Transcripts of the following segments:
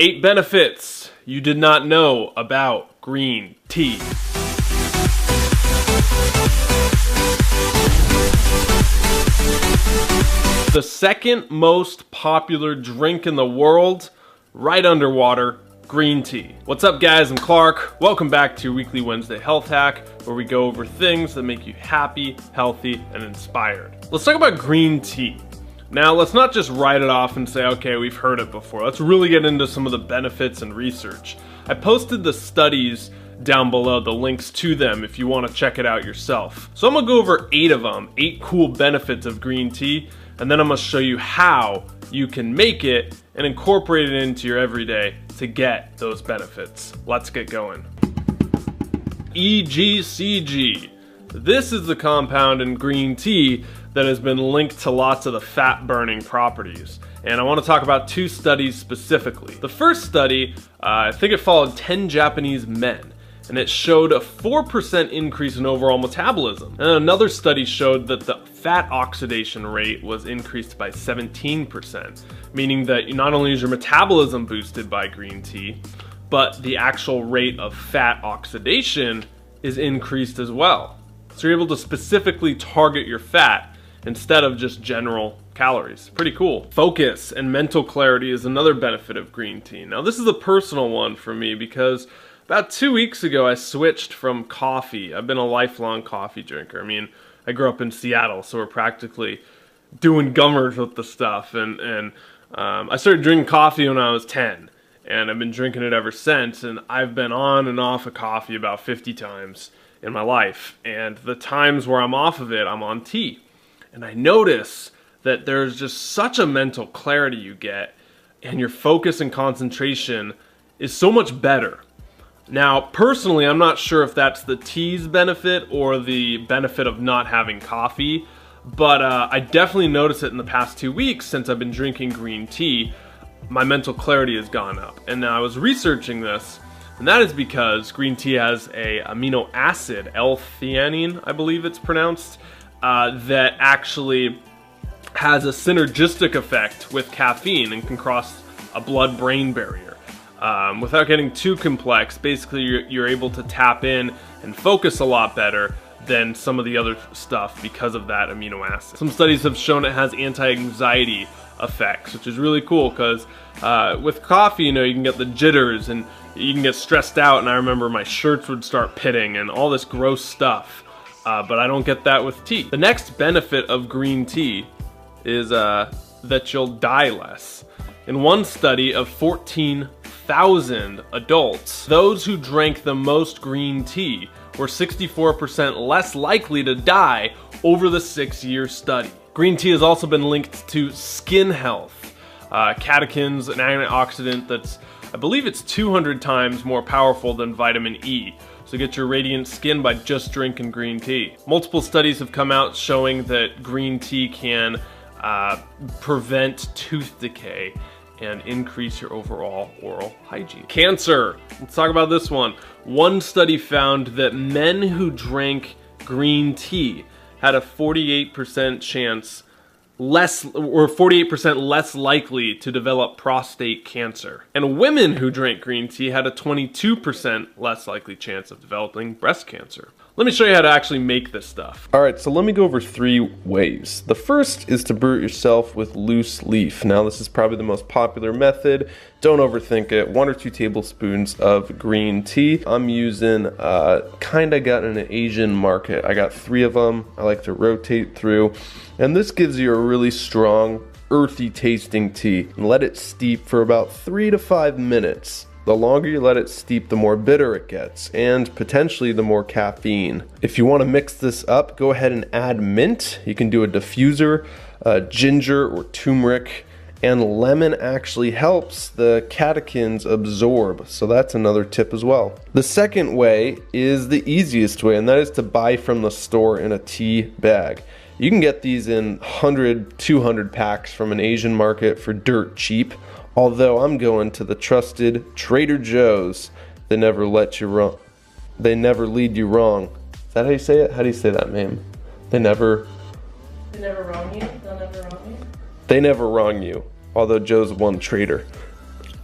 8 benefits you did not know about green tea. The second most popular drink in the world, right underwater, green tea. What's up guys, I'm Clark. Welcome back to your weekly Wednesday health hack, where we go over things that make you happy, healthy, and inspired. Let's talk about green tea. Now, let's not just write it off and say, okay, we've heard it before. Let's really get into some of the benefits and research. I posted the studies down below, the links to them if you want to check it out yourself. So I'm gonna go over 8 of them, 8 cool benefits of green tea, and then I'm gonna show you how you can make it and incorporate it into your everyday to get those benefits. Let's get going. EGCG. This is the compound in green tea that has been linked to lots of the fat burning properties. And I want to talk about 2 studies specifically. The first study, I think it followed 10 Japanese men, and it showed a 4% increase in overall metabolism. And another study showed that the fat oxidation rate was increased by 17%, meaning that not only is your metabolism boosted by green tea, but the actual rate of fat oxidation is increased as well. So you're able to specifically target your fat instead of just general calories. Pretty cool. Focus and mental clarity is another benefit of green tea. Now this is a personal one for me because about 2 weeks ago I switched from coffee. I've been a lifelong coffee drinker. I mean, I grew up in Seattle, so we're practically doing gummers with the stuff. And I started drinking coffee when I was 10, and I've been drinking it ever since. And I've been on and off of coffee about 50 times in my life. And the times where I'm off of it, I'm on tea. And I notice that there's just such a mental clarity you get, and your focus and concentration is so much better. Now, personally, I'm not sure if that's the tea's benefit or the benefit of not having coffee, but I definitely noticed it in the past 2 weeks since I've been drinking green tea. My mental clarity has gone up. And now I was researching this, and that is because green tea has a amino acid, L-theanine, I believe it's pronounced, that actually has a synergistic effect with caffeine and can cross a blood-brain barrier. Without getting too complex, basically you're able to tap in and focus a lot better than some of the other stuff because of that amino acid. Some studies have shown it has anti-anxiety effects, which is really cool because with coffee, you know, you can get the jitters and you can get stressed out, and I remember my shirts would start pitting and all this gross stuff, but I don't get that with tea. The next benefit of green tea is that you'll die less. In one study of 14,000 adults, those who drank the most green tea were 64% less likely to die over the 6-year study. Green tea has also been linked to skin health. Catechins, an antioxidant that's, I believe it's 200 times more powerful than vitamin E. So get your radiant skin by just drinking green tea. Multiple studies have come out showing that green tea can prevent tooth decay and increase your overall oral hygiene. Cancer, let's talk about this one. One study found that men who drank green tea had a 48% chance less, or 48% less likely to develop prostate cancer. And women who drank green tea had a 22% less likely chance of developing breast cancer. Let me show you how to actually make this stuff. Alright, so let me go over 3 ways. The first is to brew it yourself with loose leaf. Now this is probably the most popular method. Don't overthink it. 1 or 2 tablespoons of green tea. I'm using kinda got in an Asian market. I got 3 of them. I like to rotate through. And this gives you a really strong, earthy tasting tea. And let it steep for about 3 to 5 minutes. The longer you let it steep, the more bitter it gets, and potentially the more caffeine. If you want to mix this up, go ahead and add mint. You can do a diffuser, ginger or turmeric, and lemon actually helps the catechins absorb, so that's another tip as well. The second way is the easiest way, and that is to buy from the store in a tea bag. You can get these in 100, 200 packs from an Asian market for dirt cheap. Although I'm going to the trusted Trader Joe's. They never let you wrong. They never lead you wrong. Is that how you say it? How do you say that, ma'am? They never wrong you? They'll never wrong you? They never wrong you. Although Joe's one trader.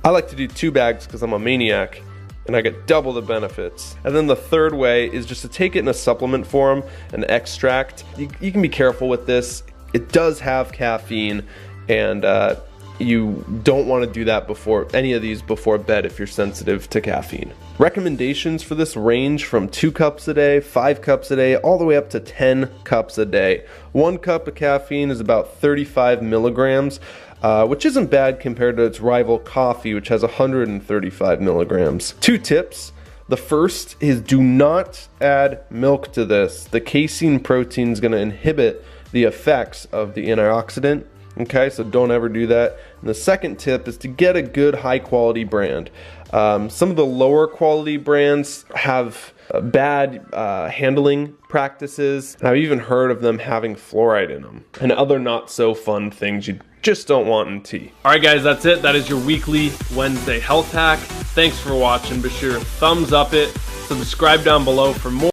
I like to do 2 bags because I'm a maniac and I get double the benefits. And then the third way is just to take it in a supplement form, an extract. You can be careful with this. It does have caffeine, and you don't want to do that before any of these before bed if you're sensitive to caffeine. Recommendations for this range from 2 cups a day, 5 cups a day, all the way up to 10 cups a day. 1 cup of caffeine is about 35 milligrams, which isn't bad compared to its rival coffee, which has 135 milligrams. 2 tips. The first is do not add milk to this. The casein protein is going to inhibit the effects of the antioxidant. Okay, so don't ever do that. And the second tip is to get a good high quality brand. Some of the lower quality brands have bad handling practices, and I've even heard of them having fluoride in them and other not so fun things you just don't want in tea. Alright guys, that's it. That is your weekly Wednesday health hack. Thanks for watching. Be sure to thumbs up it, subscribe down below for more.